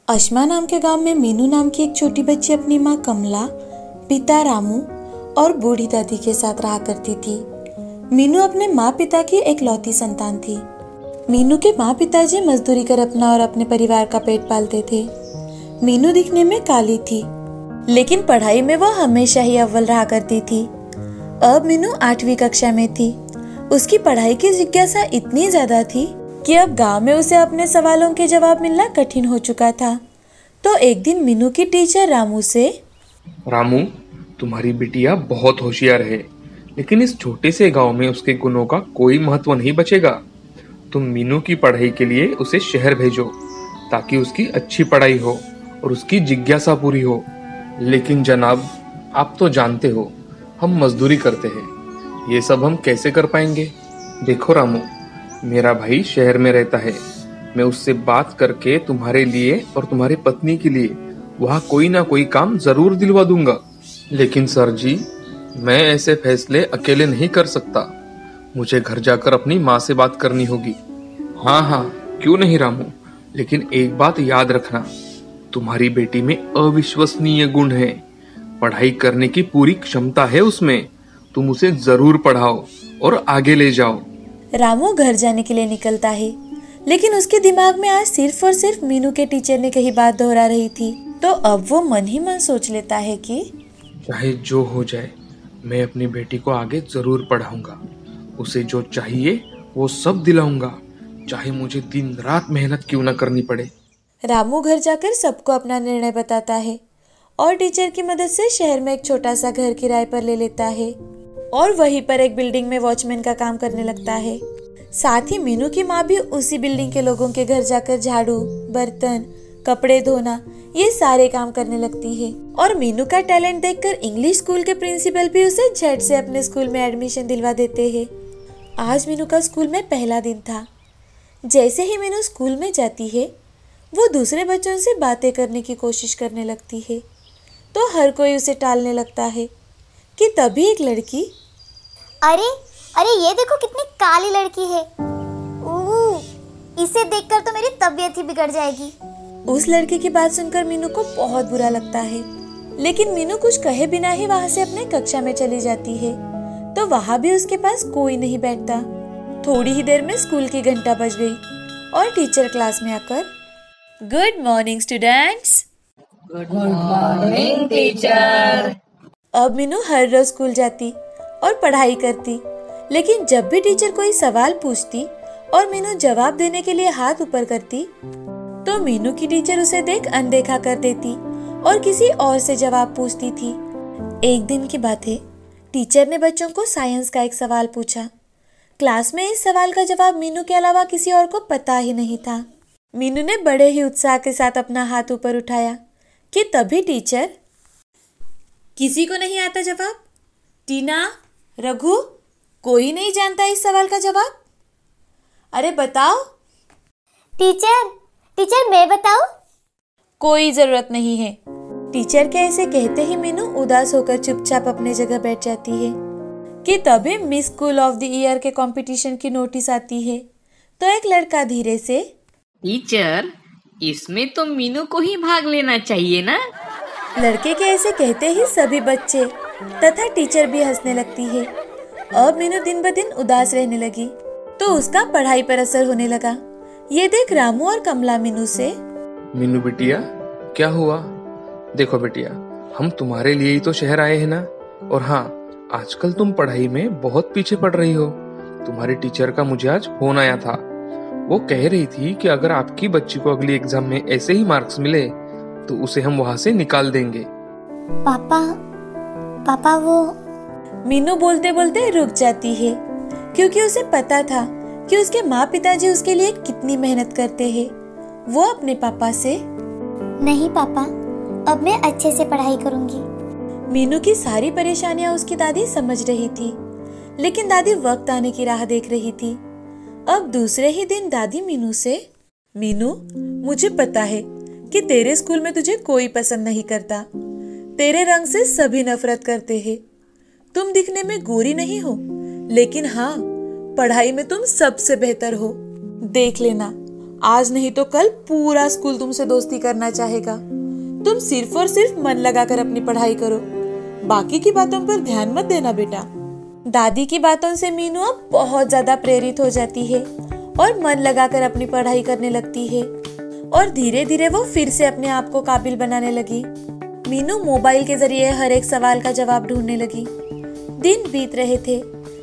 अश्मा नाम के गांव में मीनू नाम की एक छोटी बच्ची अपनी माँ कमला, पिता रामू और बूढ़ी दादी के साथ रहा करती थी। मीनू अपने माँ पिता की एकलौती संतान थी। मीनू के माँ पिताजी मजदूरी कर अपना और अपने परिवार का पेट पालते थे। मीनू दिखने में काली थी, लेकिन पढ़ाई में वो हमेशा ही अव्वल रहा करती थी। अब मीनू 8वीं कक्षा में थी। उसकी पढ़ाई की जिज्ञासा इतनी ज्यादा थी कि अब गांव में उसे अपने सवालों के जवाब मिलना कठिन हो चुका था। तो एक दिन मीनू की टीचर रामू से, रामू, तुम्हारी बिटिया बहुत होशियार है, लेकिन इस छोटे से गांव में उसके गुणों का कोई महत्व नहीं बचेगा। तुम मीनू की पढ़ाई के लिए उसे शहर भेजो, ताकि उसकी अच्छी पढ़ाई हो और उसकी जिज्ञासा पूरी हो। लेकिन जनाब, आप तो जानते हो, हम मजदूरी करते हैं, ये सब हम कैसे कर पाएंगे। देखो रामू, मेरा भाई शहर में रहता है। मैं उससे बात करके तुम्हारे लिए और तुम्हारी पत्नी के लिए वहाँ कोई ना कोई काम जरूर दिलवा दूंगा। लेकिन सर जी, मैं ऐसे फैसले अकेले नहीं कर सकता। मुझे घर जाकर अपनी माँ से बात करनी होगी। हाँ हाँ, क्यों नहीं रामू, लेकिन एक बात याद रखना, तुम्हारी बेटी में अविश्वसनीय गुण है। पढ़ाई करने की पूरी क्षमता है उसमें। तुम उसे जरूर पढ़ाओ और आगे ले जाओ। रामू घर जाने के लिए निकलता है, लेकिन उसके दिमाग में आज सिर्फ और सिर्फ मीनू के टीचर ने कही बात दोहरा रही थी। तो अब वो मन ही मन सोच लेता है कि चाहे जो हो जाए, मैं अपनी बेटी को आगे जरूर पढ़ाऊंगा। उसे जो चाहिए वो सब दिलाऊंगा, चाहे मुझे दिन रात मेहनत क्यों न करनी पड़े। रामू घर जाकर सबको अपना निर्णय बताता है और टीचर की मदद से शहर में एक छोटा सा घर किराए पर ले लेता है और वहीं पर एक बिल्डिंग में वॉचमैन का काम करने लगता है। साथ ही मीनू की माँ भी उसी बिल्डिंग के लोगों के घर जाकर झाड़ू, बर्तन, कपड़े धोना, ये सारे काम करने लगती है। और मीनू का टैलेंट देखकर इंग्लिश स्कूल के प्रिंसिपल भी उसे झट से अपने स्कूल में एडमिशन दिलवा देते हैं। आज मीनू का स्कूल में पहला दिन था। जैसे ही मीनू स्कूल में जाती है, वो दूसरे बच्चों से बातें करने की कोशिश करने लगती है, तो हर कोई उसे टालने लगता है कि तभी एक लड़की, अरे अरे, ये देखो कितनी काली लड़की है। इसे देखकर तो मेरी तबीयत ही बिगड़ जाएगी। उस लड़के की बात सुनकर मीनू को बहुत बुरा लगता है, लेकिन मीनू कुछ कहे बिना ही वहाँ से अपने कक्षा में चली जाती है। तो वहाँ भी उसके पास कोई नहीं बैठता। थोड़ी ही देर में स्कूल की घंटा बज गई और टीचर क्लास में आकर, good morning students. Good morning teacher. अब मीनू हर रोज स्कूल जाती और पढ़ाई करती, लेकिन जब भी टीचर कोई सवाल पूछती और मीनू जवाब देने के लिए हाथ ऊपर करती, तो मीनू की टीचर उसे देख अनदेखा कर देती और किसी और से जवाब पूछती थी। एक दिन की बात है, टीचर ने बच्चों को साइंस का एक सवाल पूछा। क्लास में इस सवाल का जवाब मीनू के अलावा किसी और को पता ही नहीं था। मीनू ने बड़े ही उत्साह के साथ अपना हाथ ऊपर उठाया कि तभी टीचर, किसी को नहीं आता जवाब? टीना, रघु, कोई नहीं जानता इस सवाल का जवाब? अरे बताओ। टीचर मैं बताऊं? कोई जरूरत नहीं है। टीचर के ऐसे कहते ही मीनू उदास होकर चुपचाप अपने जगह बैठ जाती है कि तभी miss school of the year के कंपटीशन की नोटिस आती है। तो एक लड़का धीरे से, टीचर, इसमें तो मीनू को ही भाग लेना चाहिए ना। लड़के के ऐसे कहते ही सभी बच्चे तथा टीचर भी हंसने लगती है। अब मीनू दिन ब दिन उदास रहने लगी, तो उसका पढ़ाई पर असर होने लगा। ये देख रामू और कमला मीनू से, मीनू बिटिया, क्या हुआ? देखो बिटिया, हम तुम्हारे लिए ही तो शहर आए हैं ना। और हाँ, आजकल तुम पढ़ाई में बहुत पीछे पड़ रही हो। तुम्हारी टीचर का मुझे आज फोन आया था। वो कह रही थी कि अगर आपकी बच्ची को अगली एग्जाम में ऐसे ही मार्क्स मिले तो उसे हम वहाँ से निकाल देंगे। पापा वो। मीनू बोलते बोलते रुक जाती है, क्योंकि उसे पता था कि उसके माँ पिताजी उसके लिए कितनी मेहनत करते हैं। वो अपने पापा से, नहीं पापा, अब मैं अच्छे से पढ़ाई करूंगी। मीनू की सारी परेशानियां उसकी दादी समझ रही थी, लेकिन दादी वक्त आने की राह देख रही थी। अब दूसरे ही दिन दादी मीनू से, मीनू, मुझे पता है कि तेरे स्कूल में तुझे कोई पसंद नहीं करता। तेरे रंग से सभी नफरत करते हैं। तुम दिखने में गोरी नहीं हो, लेकिन हाँ, पढ़ाई में तुम सबसे बेहतर हो। देख लेना, आज नहीं तो कल पूरा स्कूल तुमसे दोस्ती करना चाहेगा। तुम सिर्फ और सिर्फ मन लगाकर अपनी पढ़ाई करो, बाकी की बातों पर ध्यान मत देना बेटा। दादी की बातों से मीनू अब बहुत ज्यादा प्रेरित हो जाती है और मन लगाकर अपनी पढ़ाई करने लगती है और धीरे धीरे वो फिर से अपने आप को काबिल बनाने लगी। मीनू मोबाइल के जरिए हर एक सवाल का जवाब ढूंढने लगी। दिन बीत रहे थे,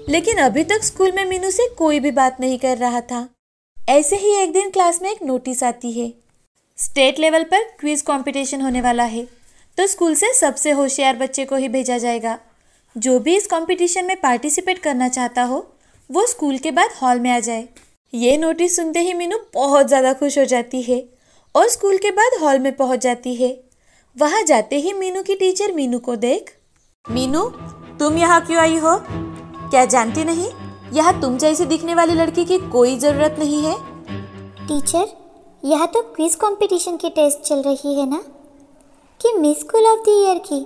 लेकिन अभी तक स्कूल में मीनू से कोई भी बात नहीं कर रहा था। ऐसे ही एक दिन क्लास में एक नोटिस आती है, स्टेट लेवल पर क्विज कंपटीशन होने वाला है, तो स्कूल से सबसे होशियार बच्चे को ही भेजा जाएगा। जो भी इस कंपटीशन में पार्टिसिपेट करना चाहता हो वो स्कूल के बाद हॉल में आ जाए। ये नोटिस सुनते ही मीनू बहुत ज़्यादा खुश हो जाती है और स्कूल के बाद हॉल में पहुंच जाती है। वहां जाते ही मीनू की टीचर मीनू को देख, मीनू तुम यहाँ क्यों आई हो? क्या जानती नहीं यहाँ तुम जैसी दिखने वाली लड़की की कोई जरूरत नहीं है? टीचर, यहाँ तो क्विज कंपटीशन की टेस्ट चल रही है ना, कि miss school of the year की।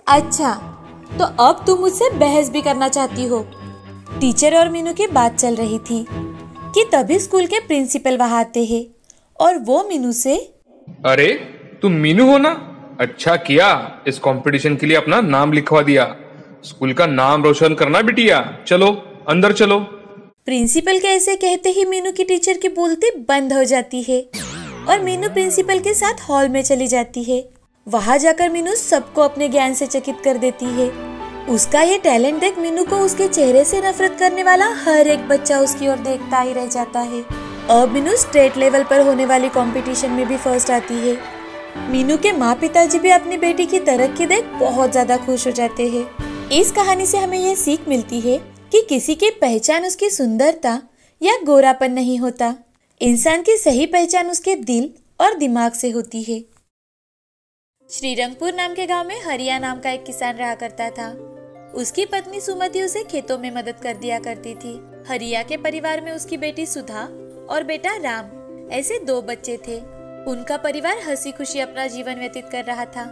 अच्छा, तो अब तुम मुझसे बहस भी करना चाहती हो? टीचर और मीनू की बात चल रही थी कि तभी स्कूल के प्रिंसिपल वहां आते हैं और वो मीनू से, अरे तुम मीनू हो ना? अच्छा किया, इस कंपटीशन के लिए अपना नाम लिखवा दिया। स्कूल का नाम रोशन करना बिटिया। चलो अंदर चलो। प्रिंसिपल के ऐसे कहते ही मीनू की टीचर की बोलती बंद हो जाती है और मीनू प्रिंसिपल के साथ हॉल में चली जाती है। वहां जाकर मीनू सबको अपने ज्ञान से चकित कर देती है। उसका ये टैलेंट देख मीनू को उसके चेहरे से नफरत करने वाला हर एक बच्चा उसकी ओर देखता ही रह जाता है। अब मीनू स्टेट लेवल पर होने वाली कंपटीशन में भी फर्स्ट आती है। मीनू के माँ पिताजी भी अपनी बेटी की तरक्की देख बहुत ज्यादा खुश हो जाते हैं। इस कहानी से हमें यह सीख मिलती है कि किसी की पहचान उसकी सुंदरता या गोरापन नहीं होता, इंसान की सही पहचान उसके दिल और दिमाग से होती है। श्रीरंगपुर नाम के गांव में हरिया नाम का एक किसान रहा करता था। उसकी पत्नी सुमति उसे खेतों में मदद कर दिया करती थी। हरिया के परिवार में उसकी बेटी सुधा और बेटा राम, ऐसे 2 बच्चे थे। उनका परिवार हंसी खुशी अपना जीवन व्यतीत कर रहा था।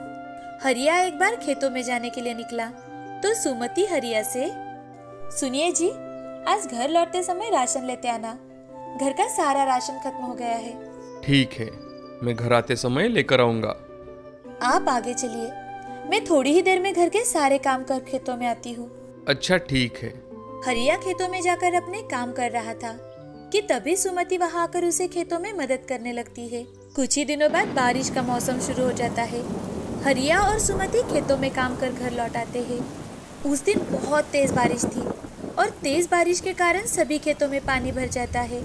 हरिया एक बार खेतों में जाने के लिए निकला तो सुमति हरिया से, सुनिए जी, आज घर लौटते समय राशन लेते आना, घर का सारा राशन खत्म हो गया है। ठीक है, मैं घर आते समय लेकर आऊंगा। आप आगे चलिए, मैं थोड़ी ही देर में घर के सारे काम कर खेतों में आती हूँ। अच्छा ठीक है। हरिया खेतों में जाकर अपने काम कर रहा था कि तभी सुमति वहां आकर उसे खेतों में मदद करने लगती है। कुछ ही दिनों बाद बारिश का मौसम शुरू हो जाता है। हरिया और सुमति खेतों में काम कर घर लौट आते हैं। उस दिन बहुत तेज बारिश थी और तेज बारिश के कारण सभी खेतों में पानी भर जाता है।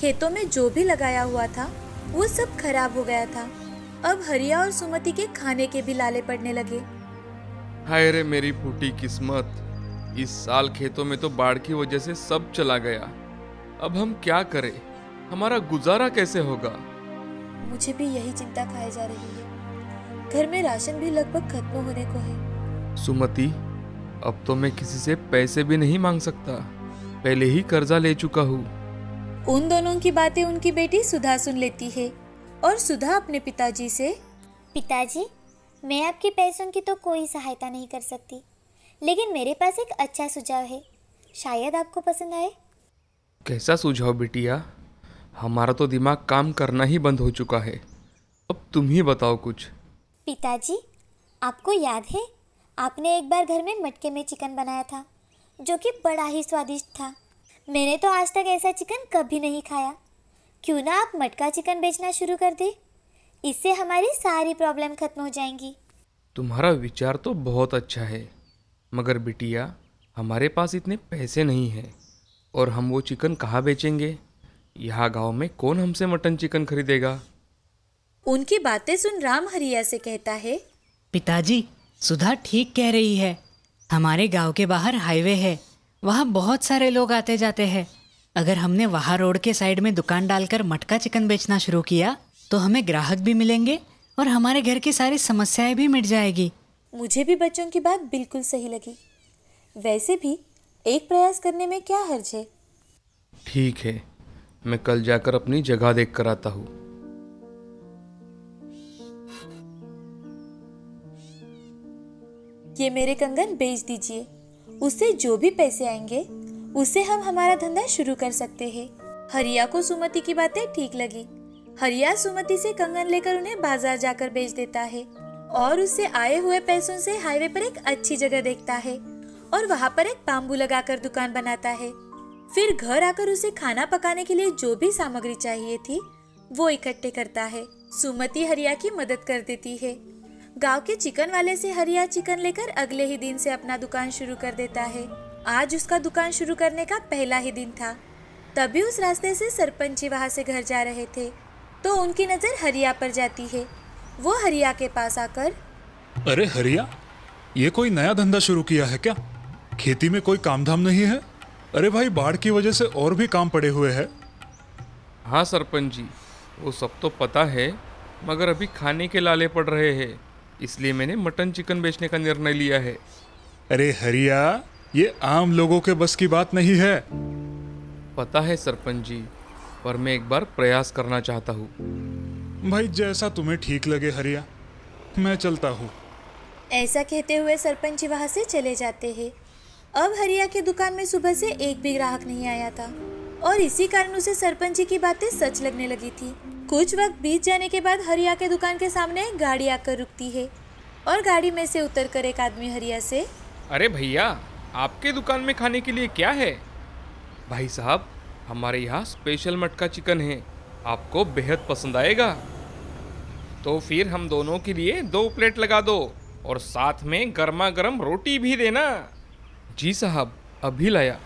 खेतों में जो भी लगाया हुआ था वो सब खराब हो गया था। अब हरिया और सुमति के खाने के भी लाले पड़ने लगे। हाय रे मेरी फूटी किस्मत, इस साल खेतों में तो बाढ़ की वजह से सब चला गया। अब हम क्या करें? हमारा गुजारा कैसे होगा? मुझे भी यही चिंता खाए जा रही है। घर में राशन भी लगभग खत्म होने को है। सुमति, अब तो मैं किसी से पैसे भी नहीं मांग सकता, पहले ही कर्जा ले चुका हूँ। उन दोनों की बातें उनकी बेटी सुधा सुन लेती है और सुधा अपने पिताजी से, पिताजी, मैं आपके पैसों की तो कोई सहायता नहीं कर सकती, लेकिन मेरे पास एक अच्छा सुझाव है, शायद आपको पसंद आए। कैसा सुझाव बिटिया? हमारा तो दिमाग काम करना ही बंद हो चुका है, अब तुम ही बताओ कुछ। पिताजी, आपको याद है आपने एक बार घर में मटके में चिकन बनाया था, जो कि बड़ा ही स्वादिष्ट था। मैंने तो आज तक ऐसा चिकन कभी नहीं खाया। क्यों ना आप मटका चिकन बेचना शुरू कर दे, इससे हमारी सारी प्रॉब्लम खत्म हो जाएंगी। तुम्हारा विचार तो बहुत अच्छा है, मगर बिटिया हमारे पास इतने पैसे नहीं हैं और हम वो चिकन कहाँ बेचेंगे? यहाँ गांव में कौन हमसे मटन चिकन खरीदेगा? उनकी बातें सुन राम हरिया से कहता है, पिताजी, सुधा ठीक कह रही है। हमारे गांव के बाहर हाईवे है, वहाँ बहुत सारे लोग आते जाते हैं। अगर हमने वहाँ रोड के साइड में दुकान डालकर मटका चिकन बेचना शुरू किया तो हमें ग्राहक भी मिलेंगे और हमारे घर की सारी समस्याएं भी मिट जाएगी। मुझे भी बच्चों की बात बिल्कुल सही लगी। वैसे भी एक प्रयास करने में क्या हर्ज है। ठीक है, मैं कल जाकर अपनी जगह देख कर आता हूँ। ये मेरे कंगन बेच दीजिए, उससे जो भी पैसे आएंगे उससे हम हमारा धंधा शुरू कर सकते हैं। हरिया को सुमति की बातें ठीक लगी। हरिया सुमति से कंगन लेकर उन्हें बाजार जाकर बेच देता है और उससे आए हुए पैसों से हाईवे पर एक अच्छी जगह देखता है और वहाँ पर एक बाम्बू लगाकर दुकान बनाता है। फिर घर आकर उसे खाना पकाने के लिए जो भी सामग्री चाहिए थी वो इकट्ठे करता है। सुमति हरिया की मदद कर देती है। गांव के चिकन वाले से हरिया चिकन लेकर अगले ही दिन से अपना दुकान शुरू कर देता है। आज उसका दुकान शुरू करने का पहला ही दिन था। तभी उस रास्ते से सरपंच जी वहाँ से घर जा रहे थे तो उनकी नजर हरिया पर जाती है। वो हरिया के पास आकर, अरे हरिया, ये कोई नया धंधा शुरू किया है क्या? खेती में कोई काम धाम नहीं है? अरे भाई, बाढ़ की वजह से और भी काम पड़े हुए हैं। हाँ सरपंच जी, वो सब तो पता है, मगर अभी खाने के लाले पड़ रहे हैं, इसलिए मैंने मटन चिकन बेचने का निर्णय लिया है। अरे हरिया, ये आम लोगों के बस की बात नहीं है। पता है सरपंच जी, पर मैं एक बार प्रयास करना चाहता हूँ। भाई जैसा तुम्हें ठीक लगे हरिया, मैं चलता हूँ। ऐसा कहते हुए सरपंच जी वहाँ से चले जाते हैं। अब हरिया की दुकान में सुबह से एक भी ग्राहक नहीं आया था और इसी कारण उसे सरपंच जी की बातें सच लगने लगी थी। कुछ वक्त बीत जाने के बाद हरिया के दुकान के सामने एक गाड़ी आकर रुकती है और गाड़ी में से उतरकर एक आदमी हरिया से, अरे भैया, आपके दुकान में खाने के लिए क्या है? भाई साहब, हमारे यहाँ स्पेशल मटका चिकन है, आपको बेहद पसंद आएगा। तो फिर हम दोनों के लिए 2 प्लेट लगा दो और साथ में गर्मा गर्म रोटी भी देना। जी साहब, अभी लाया।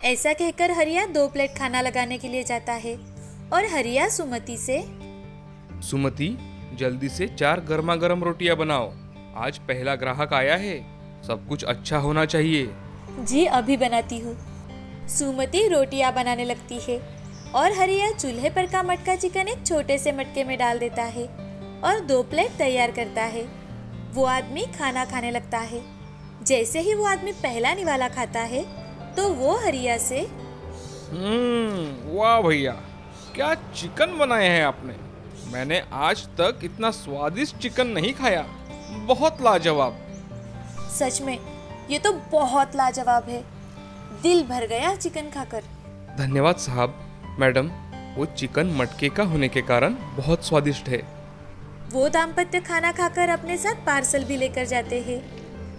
ऐसा कहकर हरिया 2 प्लेट खाना लगाने के लिए जाता है और हरिया सुमति से, सुमति, जल्दी से 4 गर्मा गर्म रोटियां बनाओ, आज पहला ग्राहक आया है, सब कुछ अच्छा होना चाहिए। जी अभी बनाती हूँ। सुमति रोटियां बनाने लगती है और हरिया चूल्हे पर का मटका चिकन एक छोटे से मटके में डाल देता है और 2 प्लेट तैयार करता है। वो आदमी खाना खाने लगता है। जैसे ही वो आदमी पहला निवाला खाता है तो वो हरिया से, वाह भैया, क्या चिकन बनाए हैं आपने। मैंने आज तक इतना स्वादिष्ट चिकन नहीं खाया, बहुत लाजवाब। सच में ये तो बहुत लाजवाब है, दिल भर गया चिकन खाकर। धन्यवाद साहब। मैडम, वो चिकन मटके का होने के कारण बहुत स्वादिष्ट है। वो दाम्पत्य खाना खाकर अपने साथ पार्सल भी लेकर जाते हैं।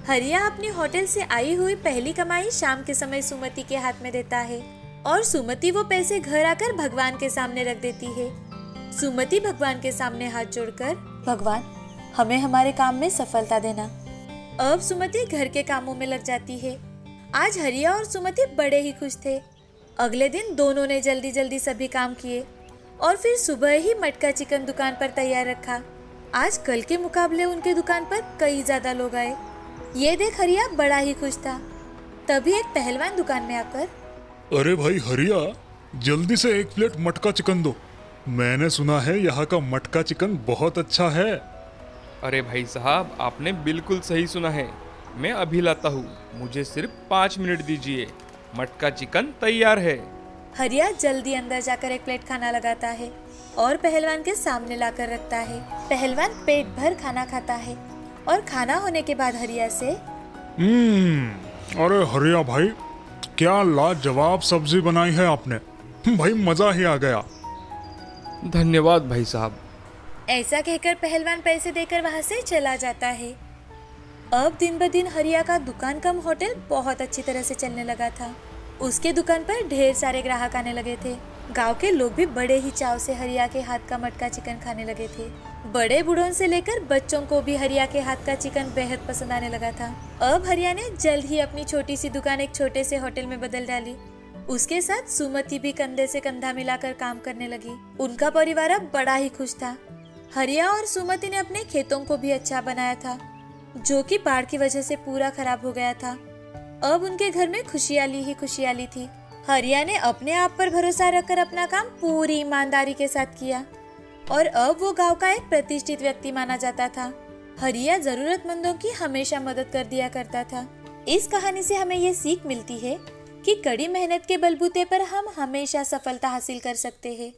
हरिया अपनी होटल से आई हुई पहली कमाई शाम के समय सुमति के हाथ में देता है और सुमति वो पैसे घर आकर भगवान के सामने रख देती है। सुमति भगवान के सामने हाथ जोड़कर, भगवान हमें हमारे काम में सफलता देना। अब सुमति घर के कामों में लग जाती है। आज हरिया और सुमति बड़े ही खुश थे। अगले दिन दोनों ने जल्दी जल्दी सभी काम किए और फिर सुबह ही मटका चिकन दुकान पर तैयार रखा। आज कल के मुकाबले उनके दुकान पर कई ज्यादा लोग आए। ये देख हरिया बड़ा ही खुश था। तभी एक पहलवान दुकान में आकर, अरे भाई हरिया, जल्दी से 1 प्लेट मटका चिकन दो, मैंने सुना है यहाँ का मटका चिकन बहुत अच्छा है। अरे भाई साहब, आपने बिल्कुल सही सुना है, मैं अभी लाता हूँ, मुझे सिर्फ 5 मिनट दीजिए, मटका चिकन तैयार है। हरिया जल्दी अंदर जाकर 1 प्लेट खाना लगाता है और पहलवान के सामने लाकर रखता है। पहलवान पेट भर खाना खाता है और खाना होने के बाद हरिया से, अरे हरिया भाई, क्या लाजवाब सब्जी बनाई है आपने, भाई मजा ही आ गया। धन्यवाद भाई साहब। ऐसा कहकर पहलवान पैसे देकर वहाँ से चला जाता है। अब दिन ब दिन हरिया का दुकान कम होटल बहुत अच्छी तरह से चलने लगा था। उसके दुकान पर ढेर सारे ग्राहक आने लगे थे। गांव के लोग भी बड़े ही चाव से हरिया के हाथ का मटका चिकन खाने लगे थे। बड़े बूढ़ों से लेकर बच्चों को भी हरिया के हाथ का चिकन बेहद पसंद आने लगा था। अब हरिया ने जल्द ही अपनी छोटी सी दुकान एक छोटे से होटल में बदल डाली। उसके साथ सुमति भी कंधे से कंधा मिलाकर काम करने लगी। उनका परिवार अब बड़ा ही खुश था। हरिया और सुमति ने अपने खेतों को भी अच्छा बनाया था, जो कि बाढ़ की वजह से पूरा खराब हो गया था। अब उनके घर में खुशहाली ही खुशहाली थी। हरिया ने अपने आप पर भरोसा रखकर अपना काम पूरी ईमानदारी के साथ किया और अब वो गांव का एक प्रतिष्ठित व्यक्ति माना जाता था। हरिया जरूरतमंदों की हमेशा मदद कर दिया करता था। इस कहानी से हमें ये सीख मिलती है कि कड़ी मेहनत के बलबूते पर हम हमेशा सफलता हासिल कर सकते हैं।